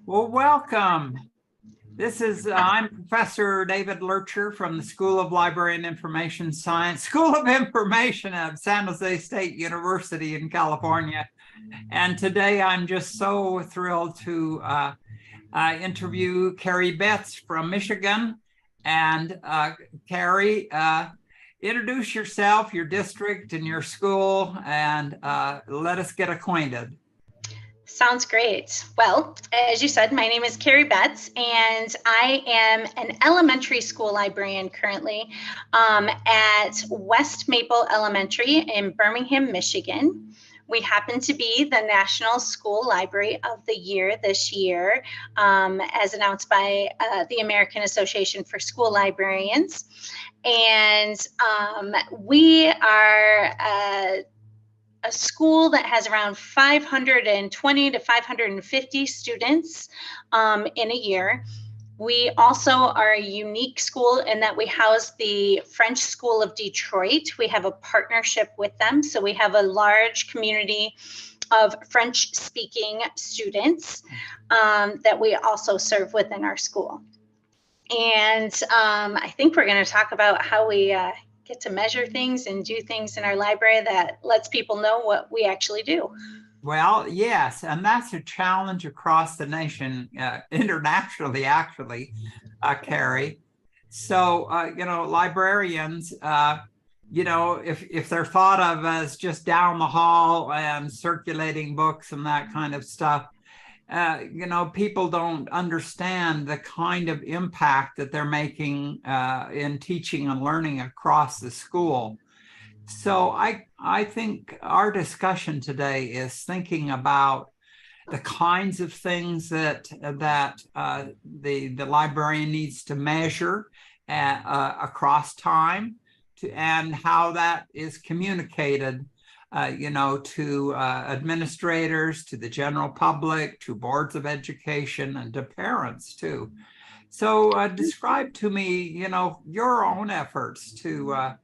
Well, welcome. I'm Professor David Loertscher from the School of Library and Information Science, School of Information at San Jose State University in California. And today I'm just so thrilled to interview Carrie Betts from Michigan. And Carrie, introduce yourself, your district, and your school, and let us get acquainted. Sounds great. Well, as you said, my name is Carrie Betts, and I am an elementary school librarian currently at West Maple Elementary in Birmingham, Michigan. We happen to be the National School Library of the Year this year, as announced by the American Association for School Librarians. And we are a school that has around 520 to 550 students in a year. We also are a unique school in that we house the French School of Detroit. We have a partnership with them, so we have a large community of French-speaking students that we also serve within our school. And I think we're going to talk about how we get to measure things and do things in our library that lets people know what we actually do. Well, yes, and that's a challenge across the nation, internationally, actually, Carrie. So, librarians, if they're thought of as just down the hall and circulating books and that kind of stuff, people don't understand the kind of impact that they're making in teaching and learning across the school. So I think our discussion today is thinking about the kinds of things that the librarian needs to measure across time, and how that is communicated to administrators, to the general public, to boards of education, and to parents too. So describe to me, your own efforts to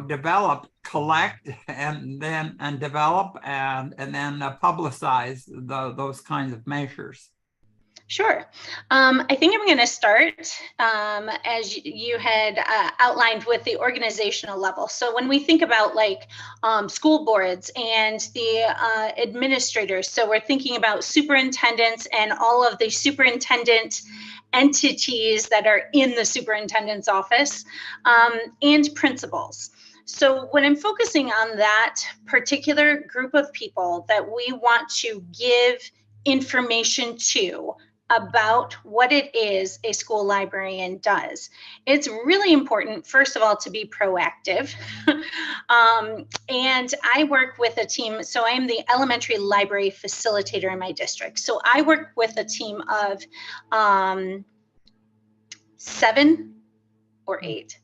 develop, collect, and develop and then publicize those kinds of measures. Sure. I think I'm going to start, as you had outlined, with the organizational level. So when we think about school boards and the administrators, so we're thinking about superintendents and all of the superintendent entities that are in the superintendent's office, and principals. So when I'm focusing on that particular group of people that we want to give information to about what it is a school librarian does, it's really important, first of all, to be proactive. And I work with a team, so I am the elementary library facilitator in my district. So I work with a team of 7 or 8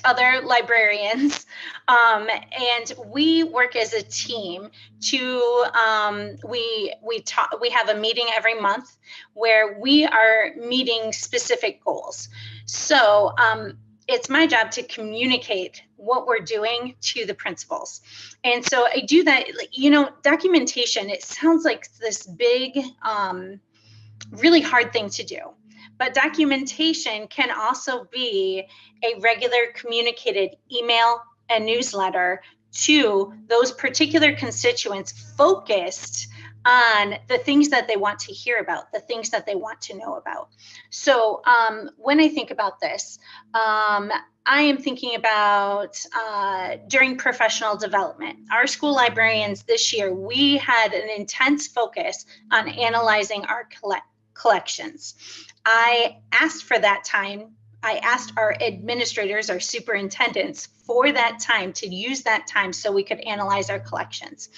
other librarians, and we work as a team to we have a meeting every month where we are meeting specific goals. So it's my job to communicate what we're doing to the principals. And so I do that, documentation, it sounds like this big, really hard thing to do. But documentation can also be a regular communicated email and newsletter to those particular constituents, focused on the things that they want to hear about, the things that they want to know about. So when I think about this, I am thinking about during professional development. Our school librarians this year, we had an intense focus on analyzing our collections. I asked for that time. I asked our administrators, our superintendents, for that time, to use that time so we could analyze our collections.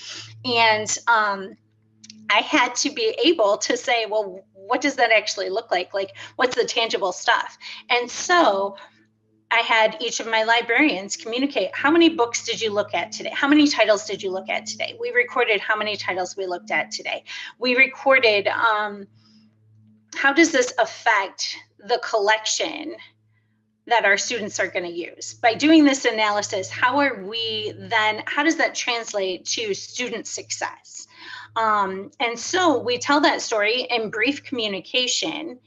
And I had to be able to say, well, what does that actually look like? Like, what's the tangible stuff? And so I had each of my librarians communicate, how many books did you look at today? How many titles did you look at today? We recorded how many titles we looked at today. We recorded how does this affect the collection that our students are going to use. By doing this analysis, how does that translate to student success? And so we tell that story in brief communication,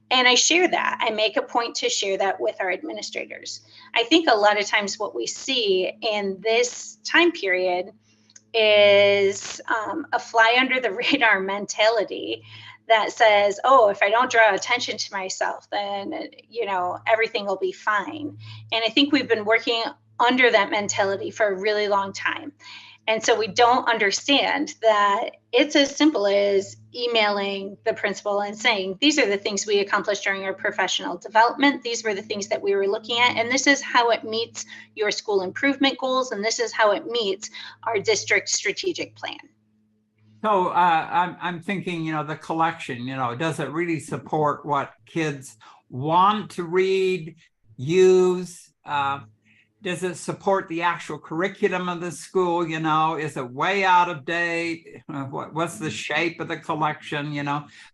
and I share that. I make a point to share that with our administrators. I think a lot of times what we see in this time period is a fly under the radar mentality that says, oh, if I don't draw attention to myself, then, everything will be fine. And I think we've been working under that mentality for a really long time. And so we don't understand that it's as simple as emailing the principal and saying, these are the things we accomplished during our professional development. These were the things that we were looking at. And this is how it meets your school improvement goals. And this is how it meets our district strategic plan. So I'm thinking, the collection, does it really support what kids want to read, use? Does it support the actual curriculum of the school? Is it way out of date? What's the shape of the collection?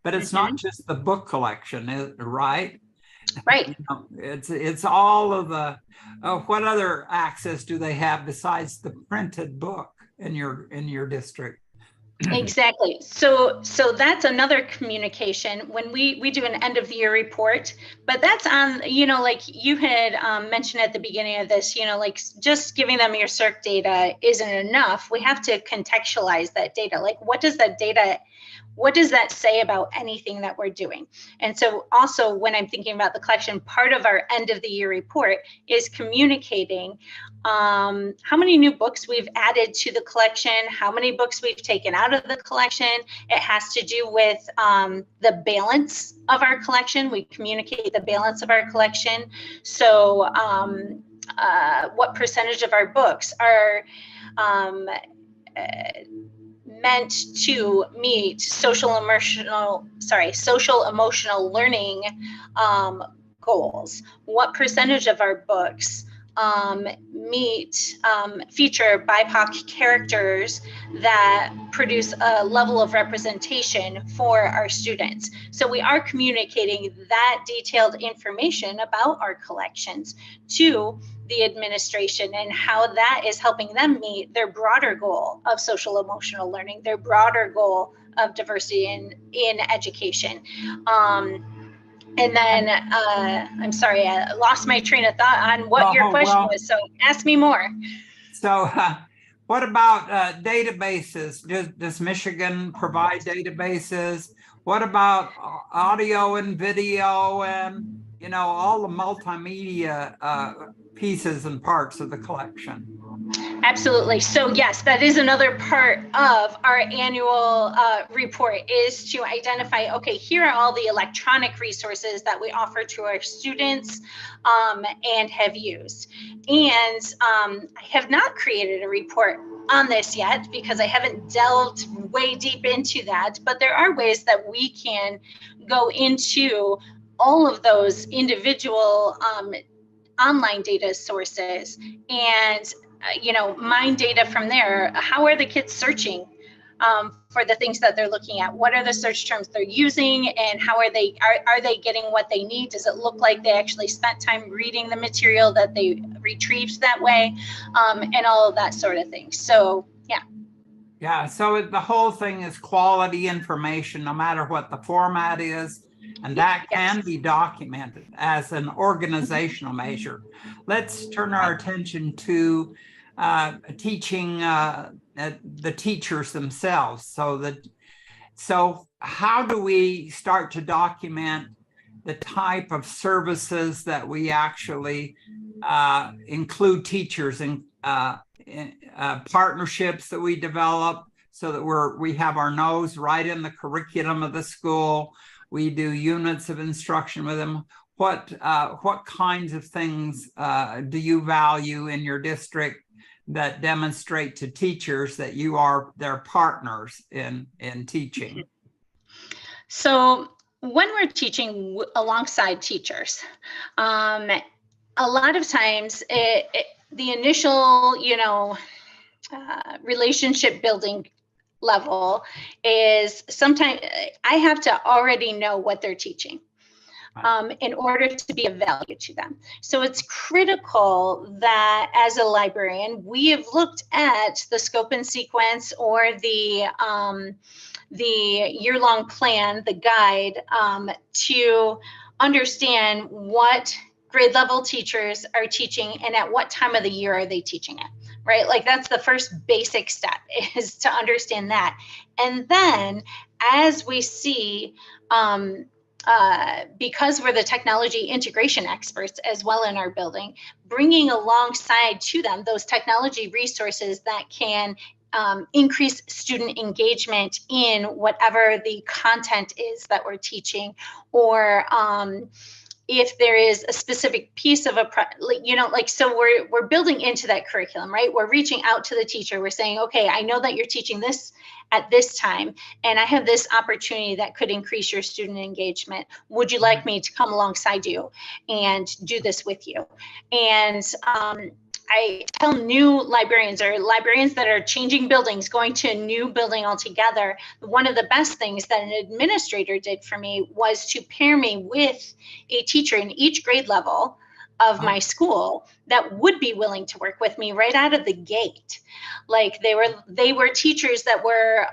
But it's not just the book collection, right? Right. It's all of the. What other access do they have besides the printed book in your district? Exactly. So that's another communication when we do an end of the year report, but that's on, like you had mentioned at the beginning of this, like just giving them your CERC data isn't enough. We have to contextualize that data. Like, what does that say about anything that we're doing? And so also when I'm thinking about the collection, part of our end of the year report is communicating how many new books we've added to the collection, how many books we've taken out of the collection. It has to do with the balance of our collection. We communicate the balance of our collection. So what percentage of our books are meant to meet social emotional learning goals? What percentage of our books feature BIPOC characters that produce a level of representation for our students? So we are communicating that detailed information about our collections to the administration and how that is helping them meet their broader goal of social emotional learning, their broader goal of diversity in education. And then I'm sorry, I lost my train of thought on what your question was. So ask me more. So what about databases? Does Michigan provide databases? What about audio and video and, all the multimedia pieces and parts of the collection? Absolutely. So yes, that is another part of our annual report, is to identify, okay, here are all the electronic resources that we offer to our students and have used. And I have not created a report on this yet because I haven't delved way deep into that, but there are ways that we can go into all of those individual online data sources and mine data from there. How are the kids searching for the things that they're looking at? What are the search terms they're using, and how are they getting what they need? Does it look like they actually spent time reading the material that they retrieved that way, and all of that sort of thing? So yeah, so the whole thing is quality information, no matter what the format is, and that can be documented as an organizational measure. Let's turn our attention to teaching the teachers themselves. So how do we start to document the type of services that we actually include teachers in partnerships that we develop, so that we have our nose right in the curriculum of the school? We do units of instruction with them. What kinds of things do you value in your district that demonstrate to teachers that you are their partners in teaching? So when we're teaching alongside teachers, a lot of times the initial, relationship building level is sometimes I have to already know what they're teaching. in order to be of value to them. So it's critical that as a librarian, we have looked at the scope and sequence or the year-long plan, the guide, to understand what grade level teachers are teaching and at what time of the year are they teaching it, right? Like that's the first basic step, is to understand that. And then as we see, because we're the technology integration experts as well in our building, bringing alongside to them those technology resources that can increase student engagement in whatever the content is that we're teaching, or if there is a specific piece of so we're building into that curriculum, right? We're reaching out to the teacher. We're saying, okay, I know that you're teaching this at this time, and I have this opportunity that could increase your student engagement. Would you like me to come alongside you and do this with you? And I tell new librarians or librarians that are changing buildings, going to a new building altogether, one of the best things that an administrator did for me was to pair me with a teacher in each grade level of my school that would be willing to work with me right out of the gate. Like they were teachers that were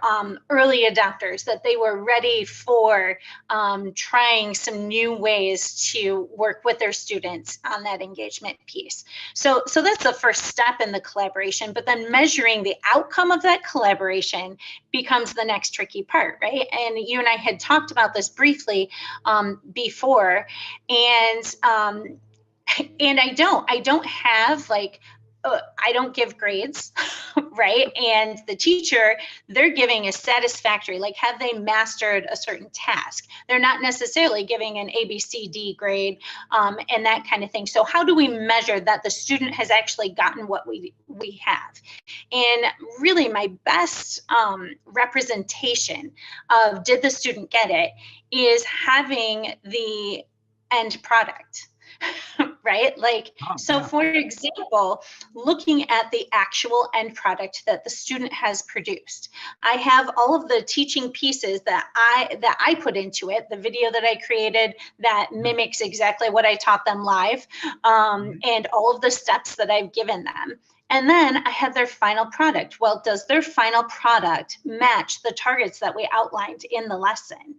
early adopters, that they were ready for trying some new ways to work with their students on that engagement piece. So that's the first step in the collaboration, but then measuring the outcome of that collaboration becomes the next tricky part, right? And you and I had talked about this briefly before, and I don't have I don't give grades, right? And the teacher, they're giving a satisfactory, like have they mastered a certain task? They're not necessarily giving an A, B, C, D grade and that kind of thing. So how do we measure that the student has actually gotten what we have? And really my best representation of did the student get it is having the end product. Right? For example, looking at the actual end product that the student has produced. I have all of the teaching pieces that I put into it, the video that I created that mimics exactly what I taught them live, and all of the steps that I've given them. And then I have their final product. Well, does their final product match the targets that we outlined in the lesson?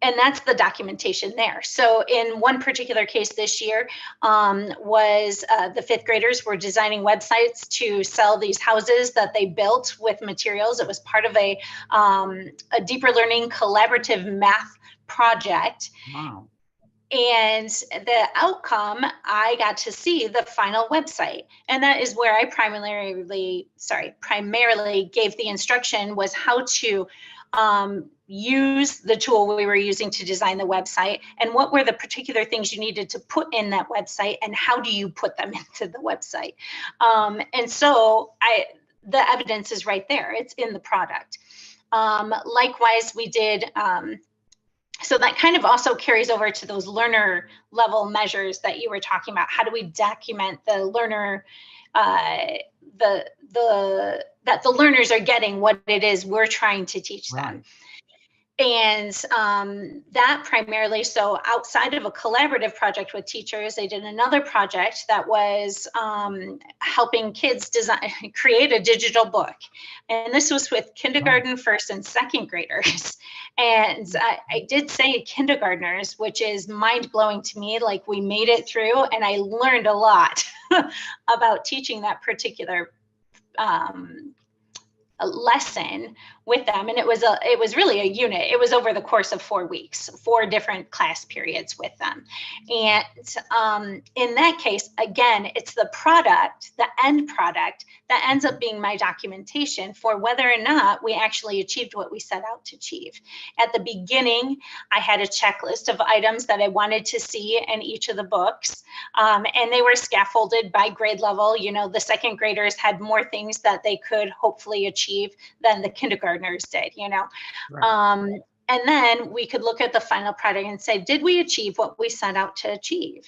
And that's the documentation there. So in one particular case this year was the fifth graders were designing websites to sell these houses that they built with materials. It was part of a deeper learning collaborative math project. Wow. And the outcome, I got to see the final website. And that is where I primarily gave the instruction was how to use the tool we were using to design the website, and what were the particular things you needed to put in that website, and how do you put them into the website. And so the evidence is right there. It's in the product. Likewise, we did, so that kind of also carries over to those learner level measures that you were talking about. How do we document the learner, that the learners are getting what it is we're trying to teach them. And that primarily, so outside of a collaborative project with teachers, they did another project that was helping kids create a digital book. And this was with kindergarten, first and second graders. And I did say kindergartners, which is mind blowing to me. Like we made it through and I learned a lot about teaching that particular a lesson with them. And it was really a unit. It was over the course of 4 weeks, 4 different class periods with them. And in that case, again, it's the product, the end product that ends up being my documentation for whether or not we actually achieved what we set out to achieve. At the beginning, I had a checklist of items that I wanted to see in each of the books. And they were scaffolded by grade level. You know, the second graders had more things that they could hopefully achieve than the kindergartners did, you know. Right. And then we could look at the final product and say, did we achieve what we set out to achieve?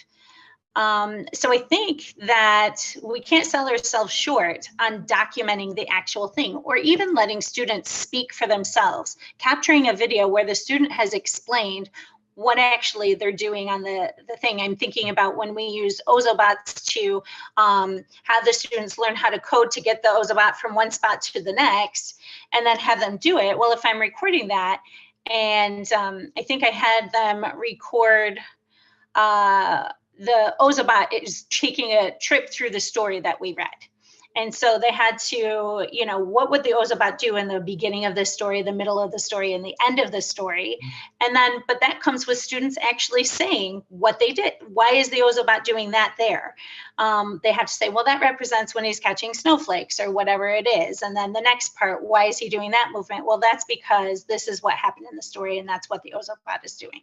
So I think that we can't sell ourselves short on documenting the actual thing, or even letting students speak for themselves, capturing a video where the student has explained what actually they're doing on the thing. I'm thinking about when we use Ozobots to have the students learn how to code to get the Ozobot from one spot to the next, and then have them do it. Well, if I'm recording that, and I think I had them record the Ozobot is taking a trip through the story that we read. And so they had to, you know, what would the Ozobot do in the beginning of the story, the middle of the story, and the end of the story? And then, but that comes with students actually saying what they did. Why is the Ozobot doing that there? They have to say, well, that represents when he's catching snowflakes or whatever it is. And then the next part, why is he doing that movement? Well, that's because this is what happened in the story, and that's what the Ozobot is doing.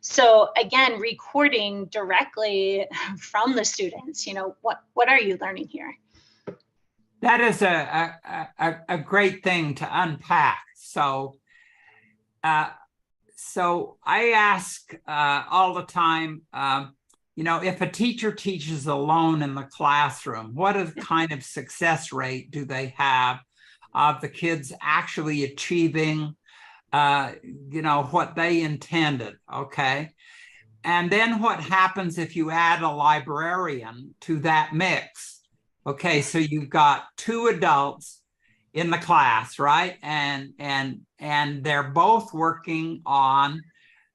So again, recording directly from the students, you know, what are you learning here? That is a great thing to unpack. So I ask all the time, you know, if a teacher teaches alone in the classroom, what kind of success rate do they have of the kids actually achieving, you know, what they intended, okay? And then what happens if you add a librarian to that mix? Okay, so you've got two adults in the class, right? And they're both working on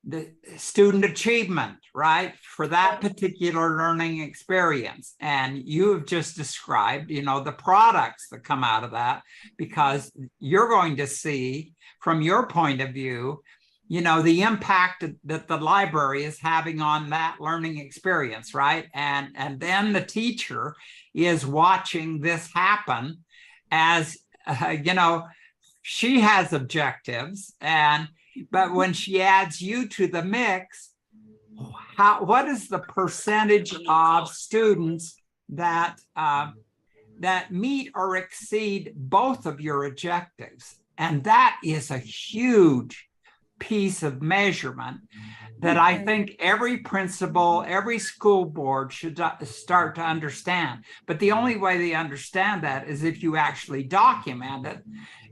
the student achievement, right? For that particular learning experience. And you have just described, you know, the products that come out of that, because you're going to see from your point of view, you know, the impact that the library is having on that learning experience, right? And then the teacher is watching this happen as, you know, she has objectives, but when she adds you to the mix, what is the percentage of students that meet or exceed both of your objectives? And that is a huge piece of measurement that I think every principal, every school board should start to understand. But the only way they understand that is if you actually document it.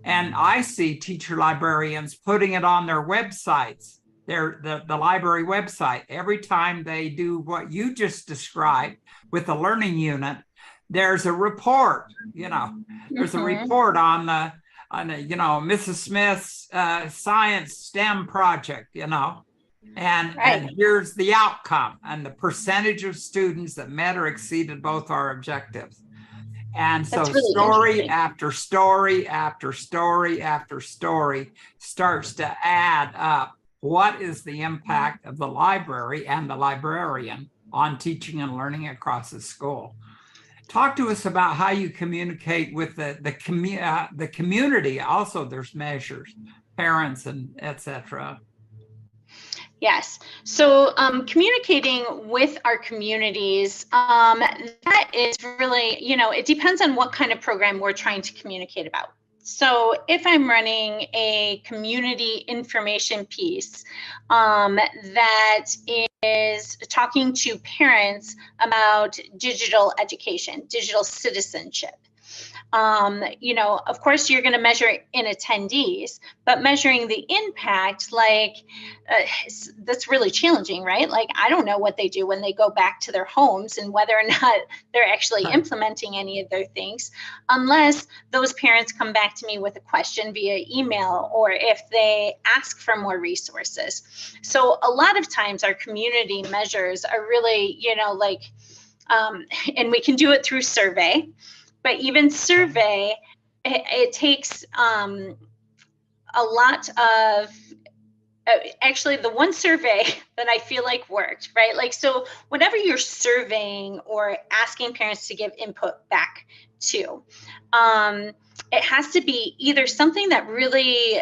And I see teacher librarians putting it on their websites, the library website. Every time they do what you just described with the learning unit, there's a report, you know, there's a report on the, you know, Mrs. Smith's science STEM project, you know, and here's the outcome and the percentage of students that met or exceeded both our objectives. And so really story after story after story after story starts to add up. What is the impact of the library and the librarian on teaching and learning across the school? Talk to us about how you communicate with the community. Also, there's measures, parents, and et cetera. Yes. So communicating with our communities, that is really, you know, it depends on what kind of program we're trying to communicate about. So if I'm running a community information piece that is talking to parents about digital education, digital citizenship, you know, of course, you're going to measure in attendees, but measuring the impact, like, that's really challenging, right? Like, I don't know what they do when they go back to their homes and whether or not they're actually implementing any of their things, unless those parents come back to me with a question via email or if they ask for more resources. So a lot of times our community measures are really, you know, like, and we can do it through survey. But even survey, it takes a lot of, actually the one survey that I feel like worked, right? Like, so whatever you're surveying or asking parents to give input back to, it has to be either something that really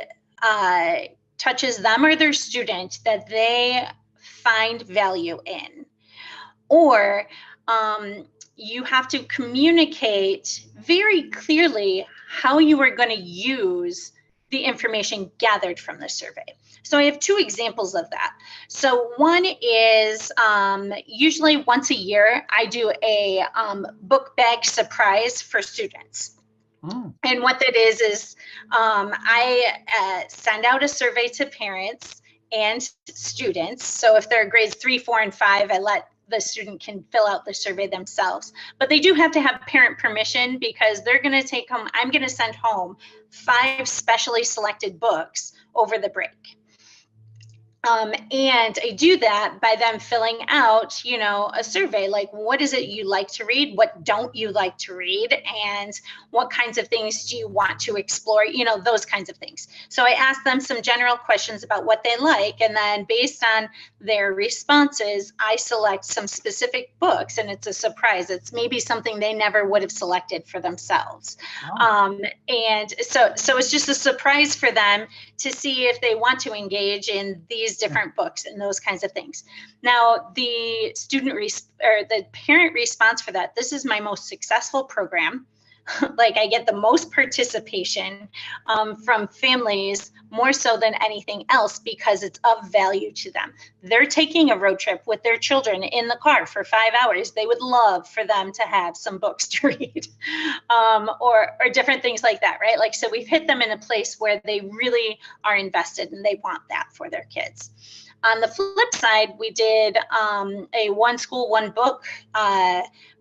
touches them or their student that they find value in, or you have to communicate very clearly how you are going to use the information gathered from the survey. So I have two examples of that. So one is usually once a year, I do a book bag surprise for students. And what that is I send out a survey to parents, and students. So if they're grades 3, 4, and 5, I let the student can fill out the survey themselves. But they do have to have parent permission, because they're going to take home, I'm going to send home 5 specially selected books over the break. And I do that by them filling out, a survey, like, what is it you like to read? What don't you like to read? And what kinds of things do you want to explore? Those kinds of things. So I ask them some general questions about what they like. And then based on their responses, I select some specific books, and it's a surprise. It's maybe something they never would have selected for themselves. Oh. And so it's just a surprise for them to see if they want to engage in these different books and those kinds of things. Now, the the parent response for that, this is my most successful program. Like, I get the most participation from families, more so than anything else, because it's of value to them. They're taking a road trip with their children in the car for 5 hours. They would love for them to have some books to read, or different things like that, right? Like, so we've hit them in a place where they really are invested and they want that for their kids. On the flip side, we did a one school, one book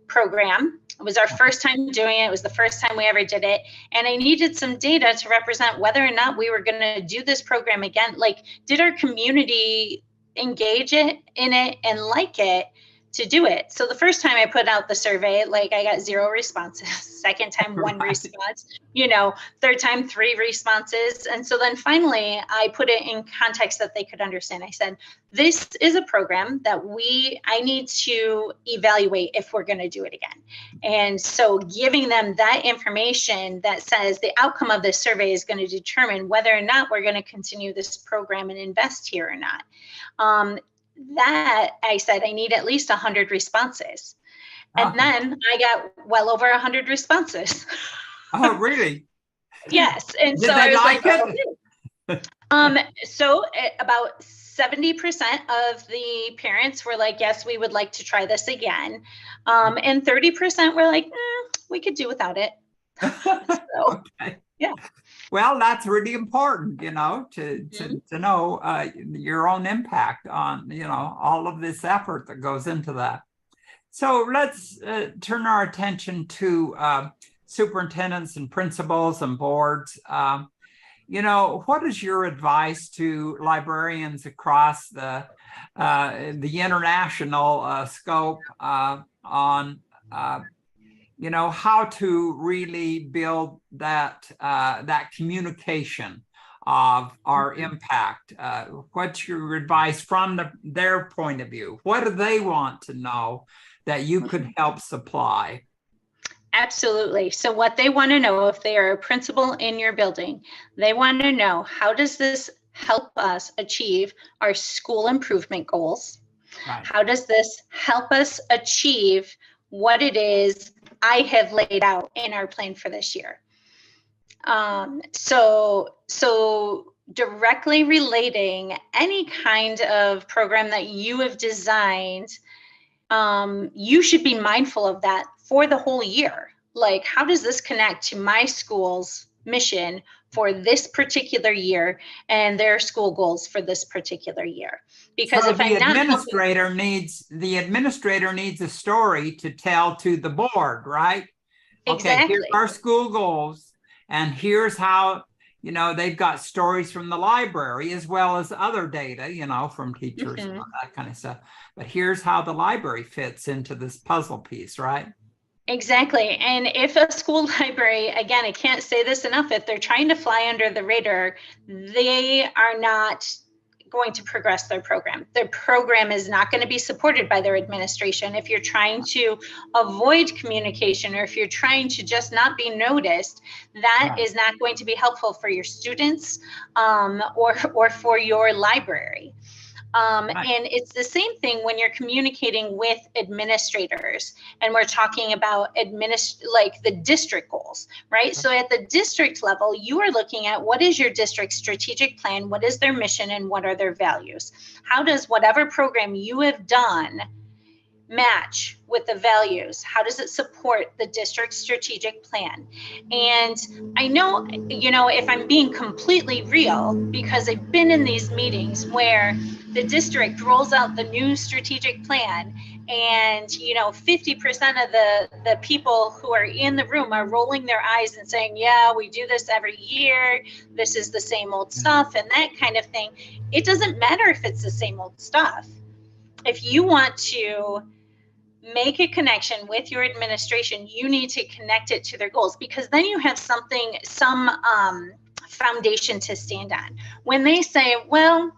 program. It was our first time doing it. It was the first time we ever did it. And I needed some data to represent whether or not we were going to do this program again. Like, did our community engage in it and like it to do it? So the first time I put out the survey, like, I got 0 responses. Second time, 1 response, third time, 3 responses. And so then finally I put it in context that they could understand. I said, this is a program that I need to evaluate if we're going to do it again. And so giving them that information that says the outcome of this survey is going to determine whether or not we're going to continue this program and invest here or not. That I said, I need at least 100 responses. And then I got well over 100 responses. Oh, really? Yes. And Did so they I was like it? Okay. So about 70% of the parents were like, yes, we would like to try this again. And 30% were like, we could do without it. So, okay. Yeah. Well, that's really important, to know your own impact on, all of this effort that goes into that. So let's turn our attention to superintendents and principals and boards. What is your advice to librarians across the international scope on how to really build that communication of our impact? What's your advice from their point of view? What do they want to know that you could help supply? Absolutely. So what they want to know, if they are a principal in your building, they want to know, how does this help us achieve our school improvement goals? Right. How does this help us achieve what it is I have laid out in our plan for this year? So directly relating any kind of program that you have designed, you should be mindful of that for the whole year. Like, how does this connect to my school's mission for this particular year and their school goals for this particular year? Because so if the administrator needs a story to tell to the board, right? Exactly. Okay, here's our school goals, and here's how, they've got stories from the library as well as other data, from teachers and all that kind of stuff. But here's how the library fits into this puzzle piece, right? Exactly. And if a school library, again, I can't say this enough, if they're trying to fly under the radar, they are not going to progress their program. Their program is not going to be supported by their administration. If you're trying to avoid communication, or if you're trying to just not be noticed, that is not going to be helpful for your students or for your library. And it's the same thing when you're communicating with administrators and we're talking about like the district goals, right? So at the district level, you are looking at what is your district's strategic plan, what is their mission, and what are their values? How does whatever program you have done match with the values? How does it support the district's strategic plan? And I know, if I'm being completely real, because I've been in these meetings where the district rolls out the new strategic plan, and 50% of the people who are in the room are rolling their eyes and saying, yeah, we do this every year, this is the same old stuff, and that kind of thing. It doesn't matter if it's the same old stuff. If you want to make a connection with your administration, you need to connect it to their goals, because then you have some foundation to stand on. When they say, well,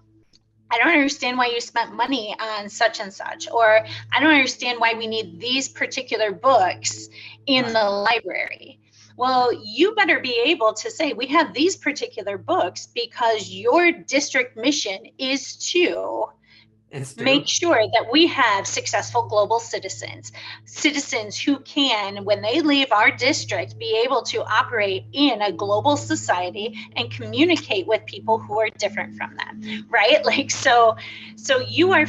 I don't understand why you spent money on such and such, or I don't understand why we need these particular books in the library. Well, you better be able to say, we have these particular books because your district mission is to make sure that we have successful global citizens who can, when they leave our district, be able to operate in a global society and communicate with people who are different from them, right? So you are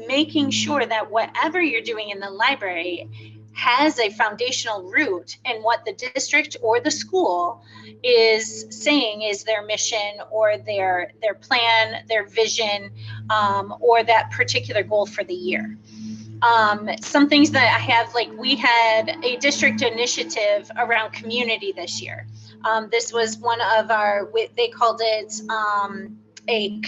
making sure that whatever you're doing in the library has a foundational root in what the district or the school is saying is their mission or their plan, their vision, or that particular goal for the year. Some things that I have, like we had a district initiative around community this year. This was one of our, they called it a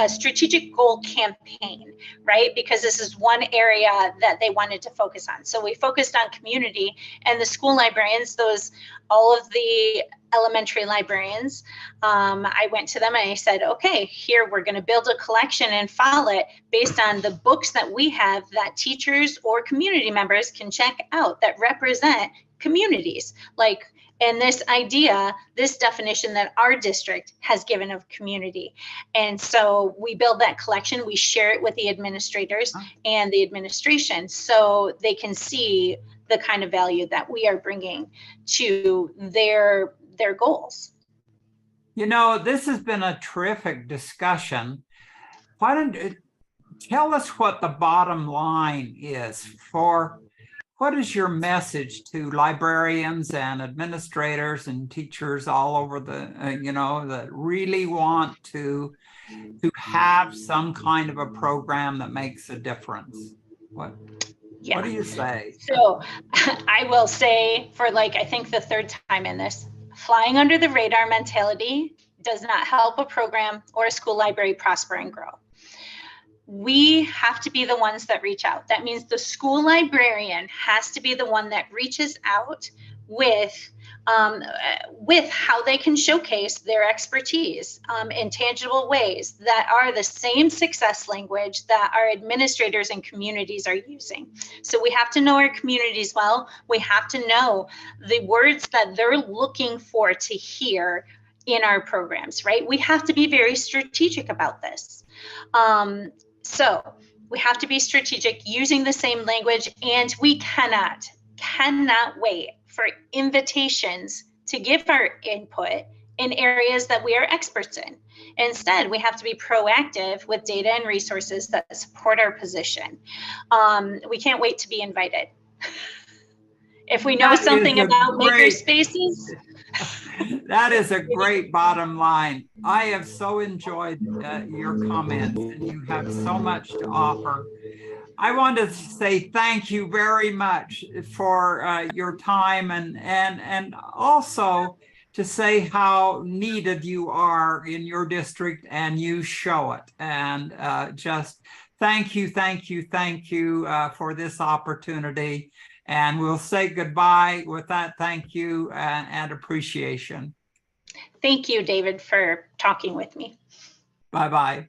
strategic goal campaign, right? Because this is one area that they wanted to focus on. So we focused on community, and the school librarians, all of the elementary librarians, I went to them and I said, okay, here, we're going to build a collection and file it based on the books that we have that teachers or community members can check out that represent communities. And this idea, this definition that our district has given of community. And so we build that collection, we share it with the administrators and the administration so they can see the kind of value that we are bringing to their goals. This has been a terrific discussion. Why don't you tell us what the bottom line is what is your message to librarians and administrators and teachers all over that really want to have some kind of a program that makes a difference? What do you say? So I will say, for I think the third time in this, flying under the radar mentality does not help a program or a school library prosper and grow. We have to be the ones that reach out. That means the school librarian has to be the one that reaches out with how they can showcase their expertise in tangible ways that are the same success language that our administrators and communities are using. So we have to know our communities well. We have to know the words that they're looking for to hear in our programs, right? We have to be very strategic about this. So we have to be strategic using the same language, and we cannot wait for invitations to give our input in areas that we are experts in. Instead, we have to be proactive with data and resources that support our position. We can't wait to be invited. If we know something about maker spaces. That is a great bottom line. I have so enjoyed your comments, and you have so much to offer. I want to say thank you very much for your time, and also to say how needed you are in your district, and you show it. And just thank you for this opportunity. And we'll say goodbye with that. Thank you and appreciation. Thank you, David, for talking with me. Bye-bye.